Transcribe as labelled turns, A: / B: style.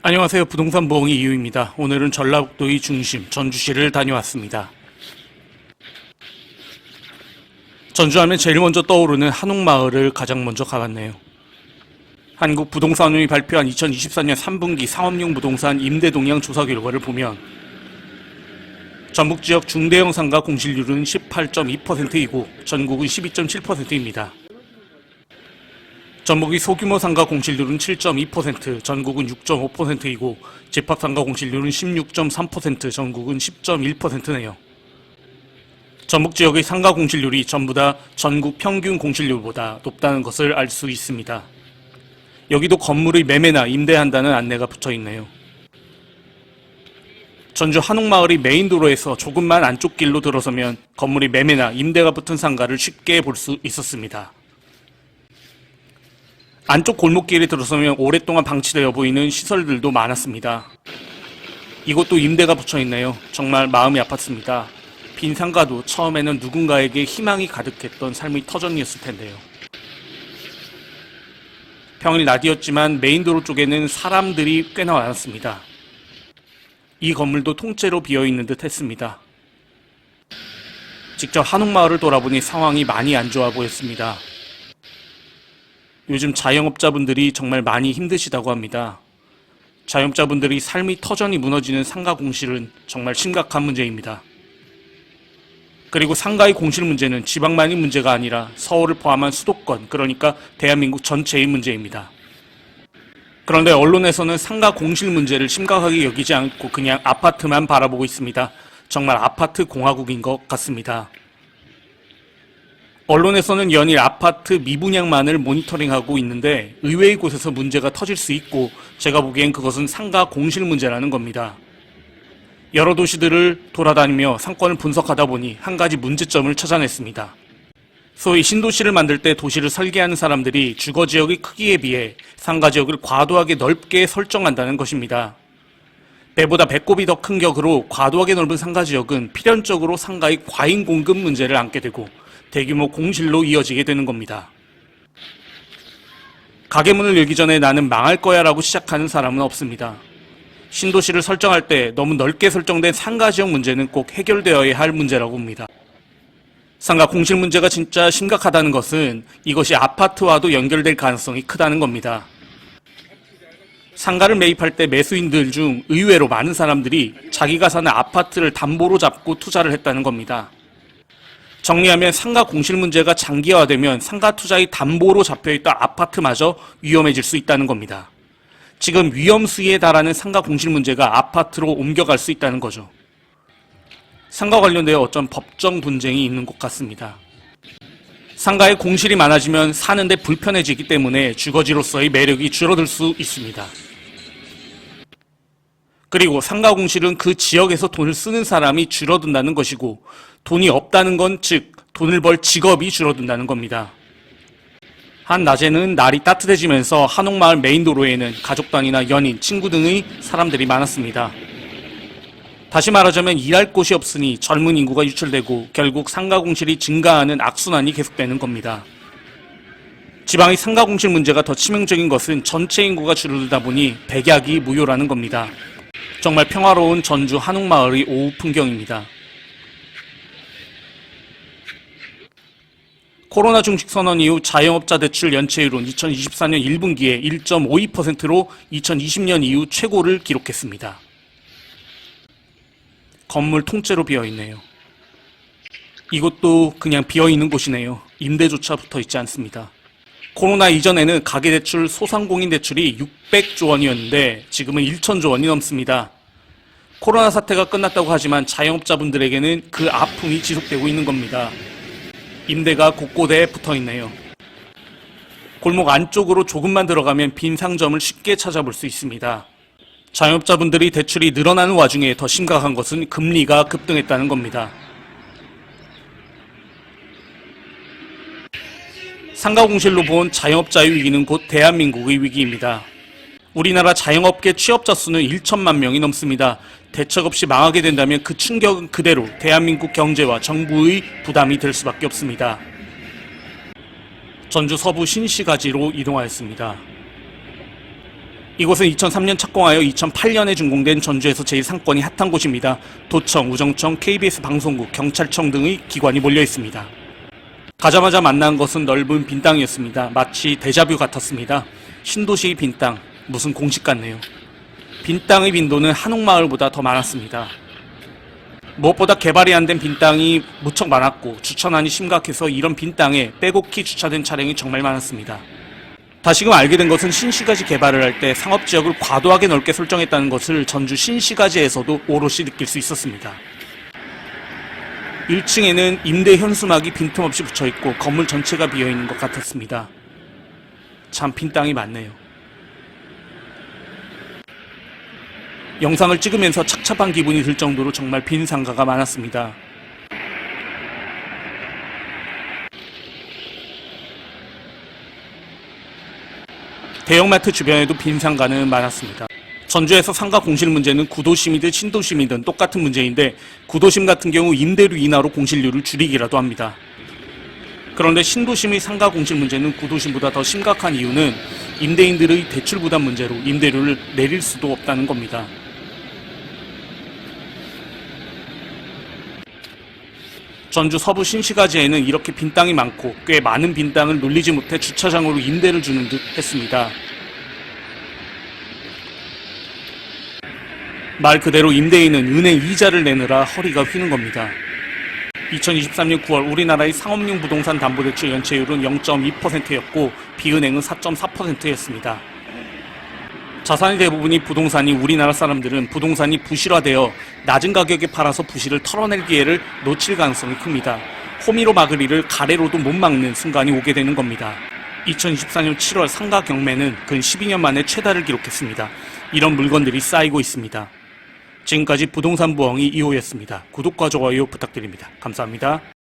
A: 안녕하세요. 부동산 부엉이 이유입니다. 오늘은 전라북도의 중심 전주시를 다녀왔습니다. 전주하면 제일 먼저 떠오르는 한옥마을을 가장 먼저 가봤네요. 한국부동산원이 발표한 2024년 3분기 상업용 부동산 임대 동향 조사 결과를 보면 전북지역 중대형 상가 공실률은 18.2%이고 전국은 12.7%입니다. 전북의 소규모 상가 공실률은 7.2%, 전국은 6.5%이고 집합상가 공실률은 16.3%, 전국은 10.1%네요. 전북 지역의 상가 공실률이 전부 다 전국 평균 공실률보다 높다는 것을 알 수 있습니다. 여기도 건물의 매매나 임대한다는 안내가 붙어있네요. 전주 한옥마을의 메인도로에서 조금만 안쪽 길로 들어서면 건물의 매매나 임대가 붙은 상가를 쉽게 볼 수 있었습니다. 안쪽 골목길에 들어서면 오랫동안 방치되어 보이는 시설들도 많았습니다. 이곳도 임대가 붙어있네요. 정말 마음이 아팠습니다. 빈 상가도 처음에는 누군가에게 희망이 가득했던 삶의 터전이었을 텐데요. 평일 낮이었지만 메인도로 쪽에는 사람들이 꽤나 많았습니다. 이 건물도 통째로 비어있는 듯 했습니다. 직접 한옥마을을 돌아보니 상황이 많이 안 좋아 보였습니다. 요즘 자영업자분들이 정말 많이 힘드시다고 합니다. 자영업자분들이 삶의 터전이 무너지는 상가 공실은 정말 심각한 문제입니다. 그리고 상가의 공실 문제는 지방만의 문제가 아니라 서울을 포함한 수도권, 그러니까 대한민국 전체의 문제입니다. 그런데 언론에서는 상가 공실 문제를 심각하게 여기지 않고 그냥 아파트만 바라보고 있습니다. 정말 아파트 공화국인 것 같습니다. 언론에서는 연일 아파트 미분양만을 모니터링하고 있는데 의외의 곳에서 문제가 터질 수 있고 제가 보기엔 그것은 상가 공실 문제라는 겁니다. 여러 도시들을 돌아다니며 상권을 분석하다 보니 한 가지 문제점을 찾아냈습니다. 소위 신도시를 만들 때 도시를 설계하는 사람들이 주거지역의 크기에 비해 상가지역을 과도하게 넓게 설정한다는 것입니다. 배보다 배꼽이 더 큰 격으로 과도하게 넓은 상가지역은 필연적으로 상가의 과잉 공급 문제를 안게 되고 대규모 공실로 이어지게 되는 겁니다. 가게문을 열기 전에 나는 망할 거야 라고 시작하는 사람은 없습니다. 신도시를 설정할 때 너무 넓게 설정된 상가지역 문제는 꼭 해결되어야 할 문제라고 봅니다. 상가 공실 문제가 진짜 심각하다는 것은 이것이 아파트와도 연결될 가능성이 크다는 겁니다. 상가를 매입할 때 매수인들 중 의외로 많은 사람들이 자기가 사는 아파트를 담보로 잡고 투자를 했다는 겁니다. 정리하면 상가 공실 문제가 장기화되면 상가 투자의 담보로 잡혀있던 아파트마저 위험해질 수 있다는 겁니다. 지금 위험 수위에 달하는 상가 공실 문제가 아파트로 옮겨갈 수 있다는 거죠. 상가 관련되어 어떤 법정 분쟁이 있는 것 같습니다. 상가에 공실이 많아지면 사는데 불편해지기 때문에 주거지로서의 매력이 줄어들 수 있습니다. 그리고 상가 공실은 그 지역에서 돈을 쓰는 사람이 줄어든다는 것이고 돈이 없다는 건 즉 돈을 벌 직업이 줄어든다는 겁니다. 한낮에는 날이 따뜻해지면서 한옥마을 메인도로에는 가족 단위나 연인, 친구 등의 사람들이 많았습니다. 다시 말하자면 일할 곳이 없으니 젊은 인구가 유출되고 결국 상가 공실이 증가하는 악순환이 계속되는 겁니다. 지방의 상가 공실 문제가 더 치명적인 것은 전체 인구가 줄어들다 보니 백약이 무효라는 겁니다. 정말 평화로운 전주 한옥마을의 오후 풍경입니다. 코로나 중식 선언 이후 자영업자 대출 연체율은 2024년 1분기에 1.52%로 2020년 이후 최고를 기록했습니다. 건물 통째로 비어있네요. 이곳도 그냥 비어있는 곳이네요. 임대조차 붙어있지 않습니다. 코로나 이전에는 가계대출, 소상공인 대출이 600조 원이었는데 지금은 1,000조 원이 넘습니다. 코로나 사태가 끝났다고 하지만 자영업자분들에게는 그 아픔이 지속되고 있는 겁니다. 임대가 곳곳에 붙어있네요. 골목 안쪽으로 조금만 들어가면 빈 상점을 쉽게 찾아볼 수 있습니다. 자영업자분들이 대출이 늘어나는 와중에 더 심각한 것은 금리가 급등했다는 겁니다. 상가 공실로 본 자영업자의 위기는 곧 대한민국의 위기입니다. 우리나라 자영업계 취업자 수는 1천만 명이 넘습니다. 대책 없이 망하게 된다면 그 충격은 그대로 대한민국 경제와 정부의 부담이 될 수밖에 없습니다. 전주 서부 신시가지로 이동하였습니다. 이곳은 2003년 착공하여 2008년에 준공된 전주에서 제일 상권이 핫한 곳입니다. 도청, 우정청, KBS 방송국, 경찰청 등의 기관이 몰려 있습니다. 가자마자 만난 것은 넓은 빈 땅이었습니다. 마치 데자뷰 같았습니다. 신도시의 빈 땅, 무슨 공식 같네요. 빈 땅의 빈도는 한옥마을보다 더 많았습니다. 무엇보다 개발이 안 된 빈 땅이 무척 많았고 주차난이 심각해서 이런 빈 땅에 빼곡히 주차된 차량이 정말 많았습니다. 다시금 알게 된 것은 신시가지 개발을 할 때 상업지역을 과도하게 넓게 설정했다는 것을 전주 신시가지에서도 오롯이 느낄 수 있었습니다. 1층에는 임대 현수막이 빈틈없이 붙여있고 건물 전체가 비어있는 것 같았습니다. 참 빈 땅이 많네요. 영상을 찍으면서 착잡한 기분이 들 정도로 정말 빈 상가가 많았습니다. 대형마트 주변에도 빈 상가는 많았습니다. 전주에서 상가 공실 문제는 구도심이든 신도심이든 똑같은 문제인데 구도심 같은 경우 임대료 인하로 공실료를 줄이기라도 합니다. 그런데 신도심의 상가 공실 문제는 구도심보다 더 심각한 이유는 임대인들의 대출 부담 문제로 임대료를 내릴 수도 없다는 겁니다. 전주 서부 신시가지에는 이렇게 빈 땅이 많고 꽤 많은 빈 땅을 놀리지 못해 주차장으로 임대를 주는 듯 했습니다. 말 그대로 임대인은 은행 이자를 내느라 허리가 휘는 겁니다. 2023년 9월 우리나라의 상업용 부동산 담보대출 연체율은 0.2%였고 비은행은 4.4%였습니다. 자산의 대부분이 부동산이 우리나라 사람들은 부동산이 부실화되어 낮은 가격에 팔아서 부실을 털어낼 기회를 놓칠 가능성이 큽니다. 호미로 막으리를 가래로도 못 막는 순간이 오게 되는 겁니다. 2024년 7월 상가 경매는 근 12년 만에 최다를 기록했습니다. 이런 물건들이 쌓이고 있습니다. 지금까지 부동산 부엉이 2호였습니다. 구독과 좋아요 부탁드립니다. 감사합니다.